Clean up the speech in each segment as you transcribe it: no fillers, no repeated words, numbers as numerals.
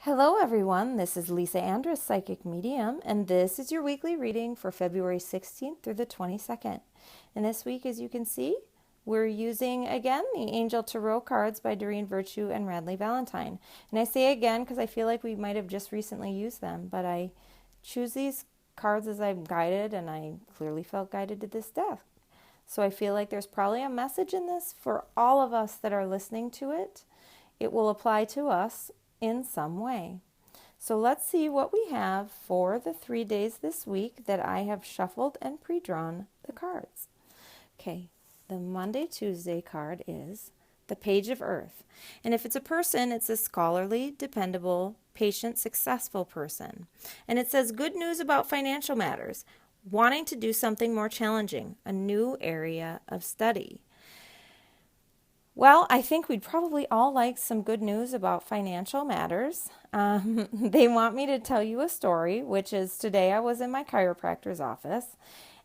Hello, everyone. This is Lisa Andrus, Psychic Medium, and this is your weekly reading for February 16th through the 22nd. And this week, as you can see, we're using again the Angel Tarot cards by Doreen Virtue and Radley Valentine. And I say again because I feel like we might have just recently used them, but I choose these cards as I'm guided, and I clearly felt guided to this deck. So I feel like there's probably a message in this for all of us that are listening to it. It will apply to us in some way. So let's see what we have for the 3 days this week that I have shuffled and pre-drawn the cards. Okay, the Monday, Tuesday card is the Page of Earth. And if it's a person, it's a scholarly, dependable, patient, successful person. And it says good news about financial matters, wanting to do something more challenging, a new area of study. Well, I think we'd probably all like some good news about financial matters. They want me to tell you a story, which is today I was in my chiropractor's office,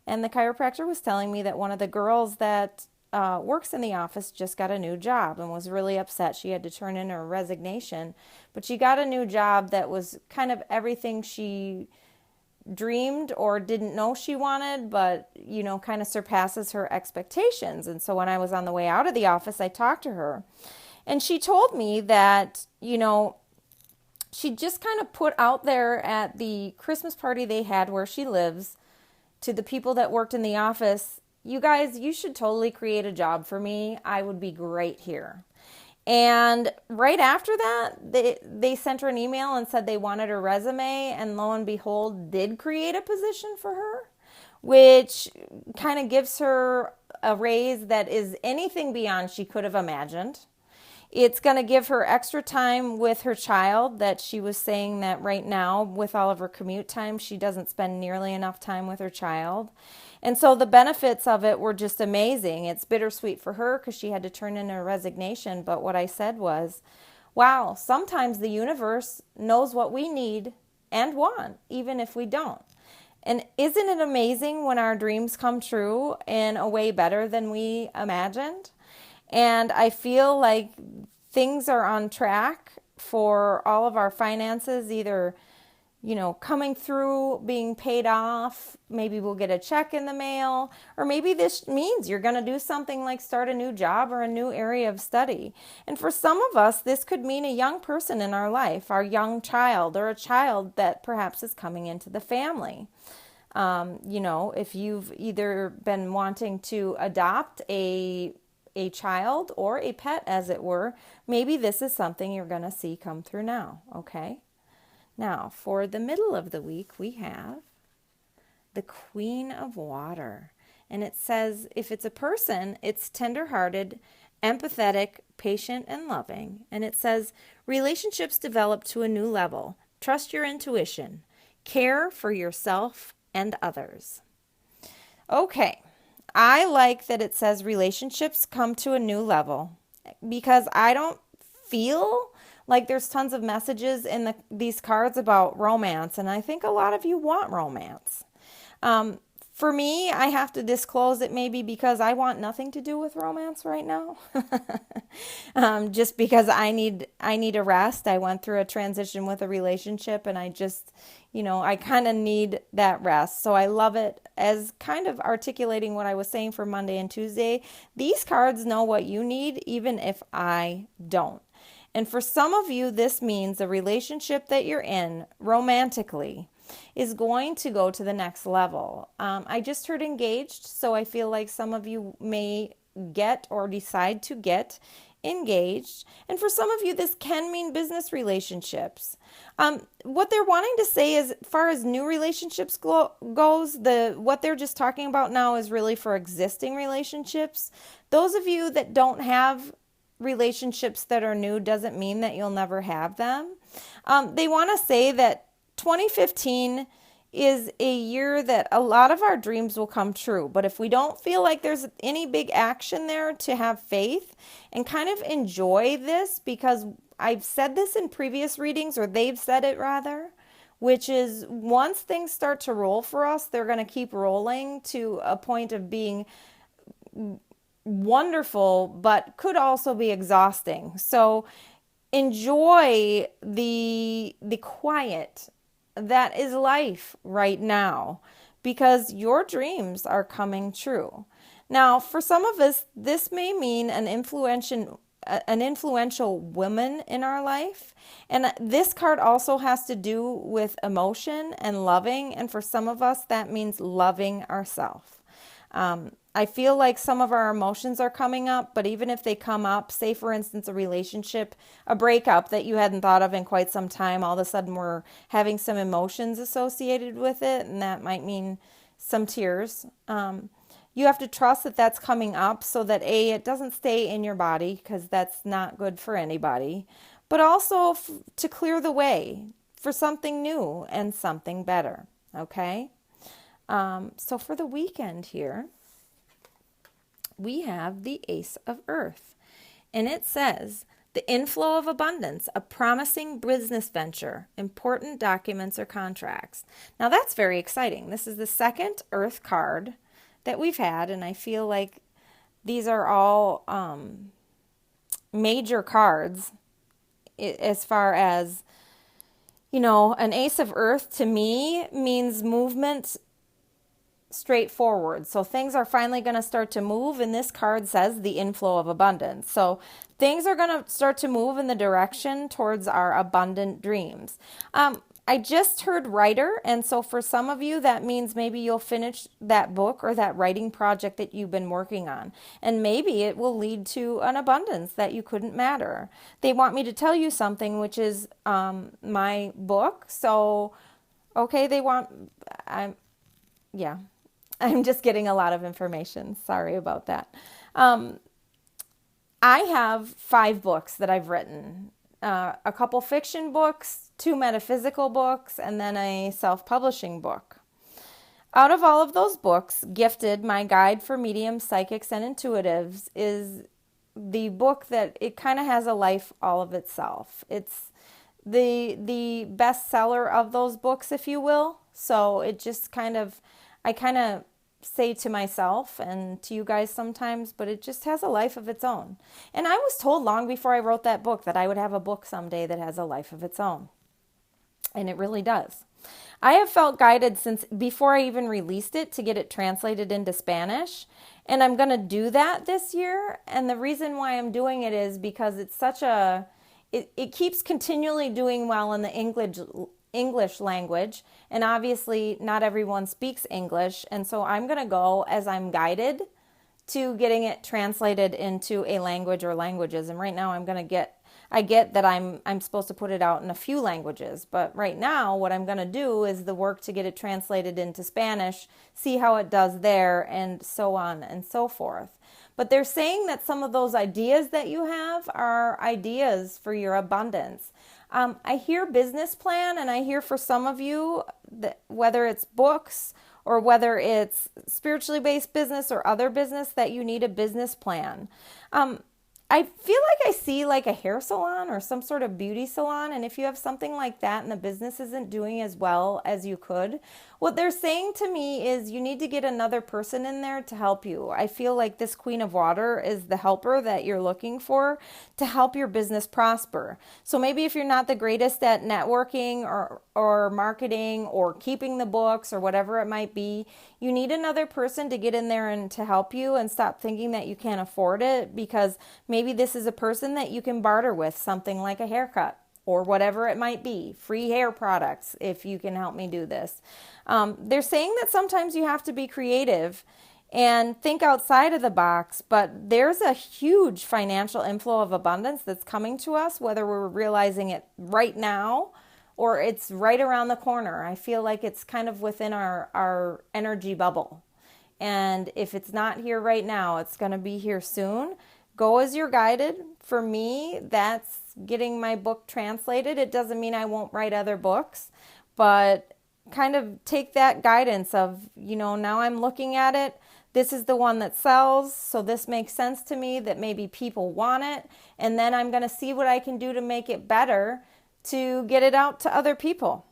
and the chiropractor was telling me that one of the girls that works in the office just got a new job and was really upset. She had to turn in her resignation, but she got a new job that was kind of everything she dreamed or didn't know she wanted, but, kind of surpasses her expectations. And so when I was on the way out of the office, I talked to her, and she told me that, she just kind of put out there at the Christmas party they had where she lives to the people that worked in the office, you guys, you should totally create a job for me. I would be great here. And right after that, they sent her an email and said they wanted her resume, and lo and behold, did create a position for her, which kind of gives her a raise that is anything beyond she could have imagined. It's going to give her extra time with her child, that she was saying that right now, with all of her commute time, she doesn't spend nearly enough time with her child. And so the benefits of it were just amazing. It's bittersweet for her because she had to turn in her resignation. But what I said was, wow, sometimes the universe knows what we need and want, even if we don't. And isn't it amazing when our dreams come true in a way better than we imagined? And I feel like things are on track for all of our finances, either coming through, being paid off. Maybe we'll get a check in the mail, or maybe this means you're going to do something like start a new job or a new area of study. And for some of us, this could mean a young person in our life, our young child, or a child that perhaps is coming into the family. If you've either been wanting to adopt a child or a pet, as it were, maybe this is something you're going to see come through now, okay? Now, for the middle of the week, we have the Queen of Water. And it says, if it's a person, it's tender-hearted, empathetic, patient, and loving. And it says, relationships develop to a new level. Trust your intuition. Care for yourself and others. Okay, I like that it says relationships come to a new level, because I don't feel like there's tons of messages in these cards about romance, and I think a lot of you want romance. For me, I have to disclose it maybe because I want nothing to do with romance right now. Just because I need a rest. I went through a transition with a relationship, and I just, I kind of need that rest. So I love it as kind of articulating what I was saying for Monday and Tuesday. These cards know what you need, even if I don't. And for some of you, this means the relationship that you're in romantically is going to go to the next level. I just heard engaged, so I feel like some of you may get or decide to get engaged. And for some of you, this can mean business relationships. What they're wanting to say is, as far as new relationships goes, what they're just talking about now is really for existing relationships. Those of you that don't have relationships that are new doesn't mean that you'll never have them. They want to say that 2015 is a year that a lot of our dreams will come true. But if we don't feel like there's any big action there, to have faith and kind of enjoy this, because I've said this in previous readings, or they've said it rather, which is once things start to roll for us, they're going to keep rolling to a point of being wonderful, but could also be exhausting. So enjoy the quiet that is life right now, because your dreams are coming true. Now, for some of us, this may mean an influential woman in our life. And this card also has to do with emotion and loving. And for some of us, that means loving ourselves. I feel like some of our emotions are coming up, but even if they come up, say for instance, a relationship, a breakup that you hadn't thought of in quite some time, all of a sudden we're having some emotions associated with it, and that might mean some tears. You have to trust that that's coming up so that A, it doesn't stay in your body, because that's not good for anybody, but also to clear the way for something new and something better. Okay? So for the weekend here, we have the Ace of Earth, and it says, the inflow of abundance, a promising business venture, important documents or contracts. Now that's very exciting. This is the second Earth card that we've had, and I feel like these are all major cards as far as, an Ace of Earth to me means movement straightforward. So things are finally going to start to move, and this card says the inflow of abundance. So things are going to start to move in the direction towards our abundant dreams. I just heard writer, and so for some of you, that means maybe you'll finish that book or that writing project that you've been working on, and maybe it will lead to an abundance that you couldn't matter. They want me to tell you something, which is my book. So, okay, I'm just getting a lot of information. Sorry about that. I have 5 books that I've written. A couple fiction books, 2 metaphysical books, and then a self-publishing book. Out of all of those books, Gifted, My Guide for Mediums, Psychics, and Intuitives is the book that it kind of has a life all of itself. It's the bestseller of those books, if you will. So it just I kind of say to myself and to you guys sometimes, but it just has a life of its own. And I was told long before I wrote that book that I would have a book someday that has a life of its own. And it really does. I have felt guided since before I even released it to get it translated into Spanish. And I'm going to do that this year. And the reason why I'm doing it is because it's it keeps continually doing well in the English language, and obviously not everyone speaks English, and so I'm going to go as I'm guided to getting it translated into a language or languages. And right now I get that I'm supposed to put it out in a few languages, but right now what I'm going to do is the work to get it translated into Spanish, see how it does there, and so on and so forth. But they're saying that some of those ideas that you have are ideas for your abundance. I hear business plan, and I hear for some of you that whether it's books or whether it's spiritually based business or other business, that you need a business plan. I feel like I see like a hair salon or some sort of beauty salon, and if you have something like that and the business isn't doing as well as you could, what they're saying to me is you need to get another person in there to help you. I feel like this Queen of Water is the helper that you're looking for to help your business prosper. So maybe if you're not the greatest at networking or marketing or keeping the books or whatever it might be, you need another person to get in there and to help you, and stop thinking that you can't afford it, because maybe this is a person that you can barter with something like a haircut or whatever it might be, free hair products if you can help me do this. They're saying that sometimes you have to be creative and think outside of the box, but there's a huge financial inflow of abundance that's coming to us, whether we're realizing it right now or it's right around the corner. I feel like it's kind of within our energy bubble. And if it's not here right now, it's going to be here soon. Go as you're guided. For me, that's getting my book translated. It doesn't mean I won't write other books, but kind of take that guidance of, now I'm looking at it. This is the one that sells, so this makes sense to me that maybe people want it. And then I'm going to see what I can do to make it better to get it out to other people.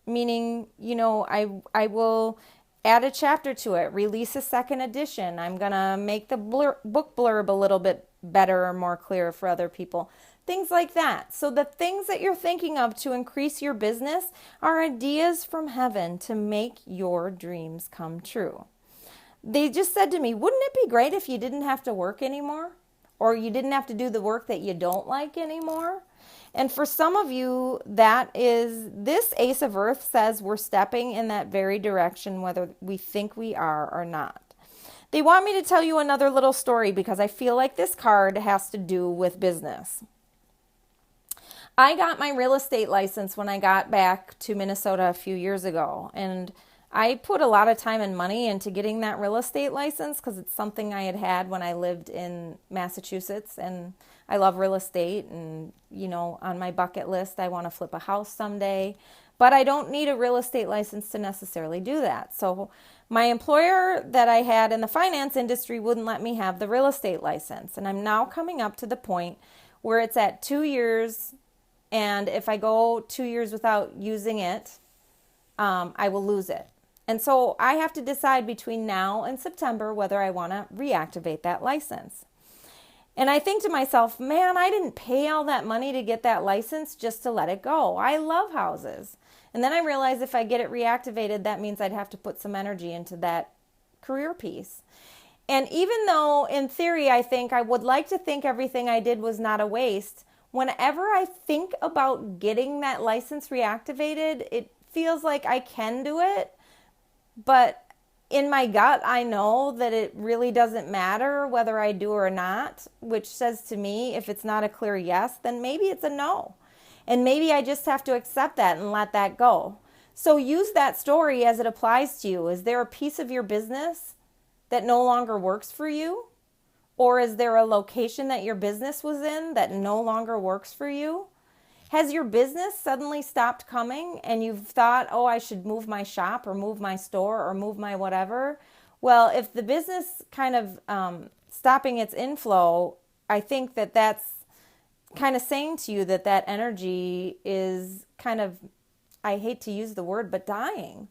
Meaning, I will add a chapter to it, release a second edition. I'm going to make the book blurb a little bit better or more clear for other people. things like that. So the things that you're thinking of to increase your business are ideas from heaven to make your dreams come true. They just said to me, wouldn't it be great if you didn't have to work anymore? Or you didn't have to do the work that you don't like anymore? And for some of you, this Ace of Earth says we're stepping in that very direction, whether we think we are or not. They want me to tell you another little story because I feel like this card has to do with business. I got my real estate license when I got back to Minnesota a few years ago, and I put a lot of time and money into getting that real estate license because it's something I had when I lived in Massachusetts, and I love real estate, and on my bucket list I want to flip a house someday, but I don't need a real estate license to necessarily do that. So my employer that I had in the finance industry wouldn't let me have the real estate license, and I'm now coming up to the point where it's at 2 years, and if I go 2 years without using it, I will lose it. And so I have to decide between now and September whether I want to reactivate that license. And I think to myself, man, I didn't pay all that money to get that license just to let it go. I love houses. And then I realized if I get it reactivated, that means I'd have to put some energy into that career piece. And even though in theory I would like to think everything I did was not a waste, whenever I think about getting that license reactivated, it feels like I can do it. But in my gut, I know that it really doesn't matter whether I do or not, which says to me, if it's not a clear yes, then maybe it's a no. And maybe I just have to accept that and let that go. So use that story as it applies to you. Is there a piece of your business that no longer works for you? Or is there a location that your business was in that no longer works for you? Has your business suddenly stopped coming and you've thought, oh, I should move my shop or move my store or move my whatever? Well, if the business kind of stopping its inflow, I think that that's kind of saying to you that that energy is kind of, I hate to use the word, but dying.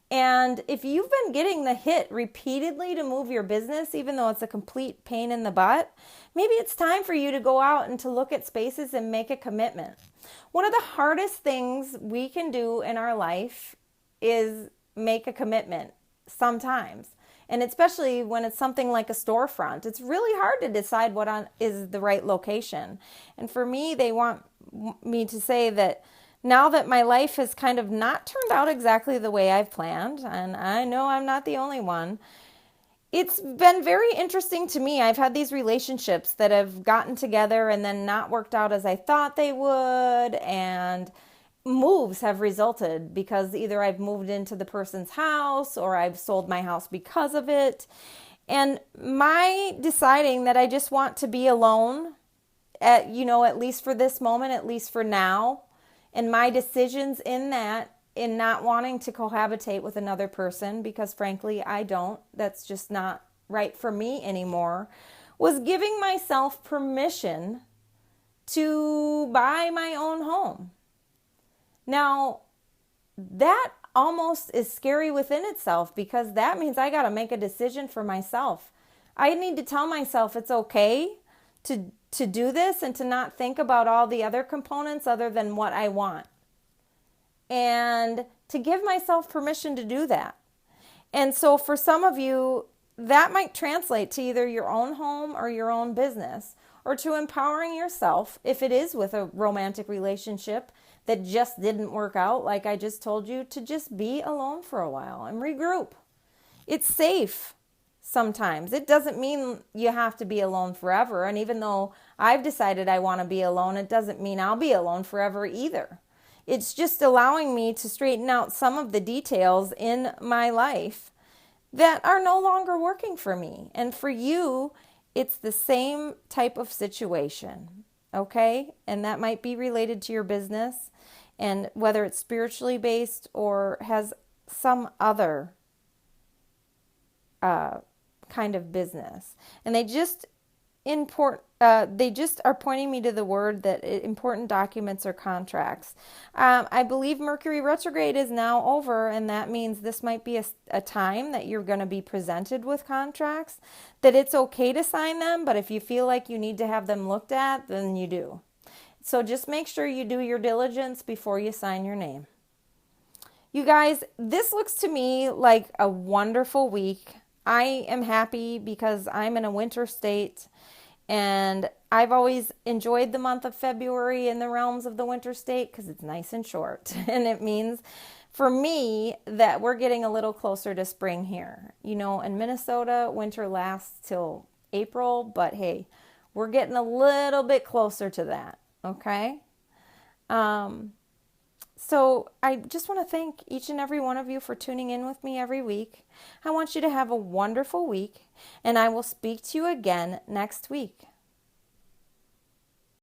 And if you've been getting the hit repeatedly to move your business, even though it's a complete pain in the butt, maybe it's time for you to go out and to look at spaces and make a commitment. One of the hardest things we can do in our life is make a commitment sometimes. And especially when it's something like a storefront, it's really hard to decide what is the right location. And for me, they want me to say that now that my life has kind of not turned out exactly the way I've planned, and I know I'm not the only one, it's been very interesting to me. I've had these relationships that have gotten together and then not worked out as I thought they would, and moves have resulted because either I've moved into the person's house or I've sold my house because of it. And my deciding that I just want to be alone at least for this moment, at least for now, and my decisions in not wanting to cohabitate with another person, because frankly, I don't, that's just not right for me anymore, was giving myself permission to buy my own home. Now, that almost is scary within itself, because that means I got to make a decision for myself. I need to tell myself it's okay to do this and to not think about all the other components other than what I want. And to give myself permission to do that. And so for some of you, that might translate to either your own home or your own business, or to empowering yourself, if it is with a romantic relationship that just didn't work out, like I just told you, to just be alone for a while and regroup. It's safe. Sometimes it doesn't mean you have to be alone forever. And even though I've decided I want to be alone, it doesn't mean I'll be alone forever either. It's just allowing me to straighten out some of the details in my life that are no longer working for me. And for you, it's the same type of situation, okay? And that might be related to your business, and whether it's spiritually based or has some other kind of business. And they just are pointing me to the word that important documents or contracts. I believe Mercury retrograde is now over, and that means this might be a time that you're going to be presented with contracts, that it's okay to sign them, but if you feel like you need to have them looked at, then you do. So just make sure you do your diligence before you sign your name. You guys, this looks to me like a wonderful week. I am happy because I'm in a winter state, and I've always enjoyed the month of February in the realms of the winter state because it's nice and short. And it means for me that we're getting a little closer to spring here. You know, in Minnesota, winter lasts till April, but hey, we're getting a little bit closer to that, okay? So I just want to thank each and every one of you for tuning in with me every week. I want you to have a wonderful week, and I will speak to you again next week.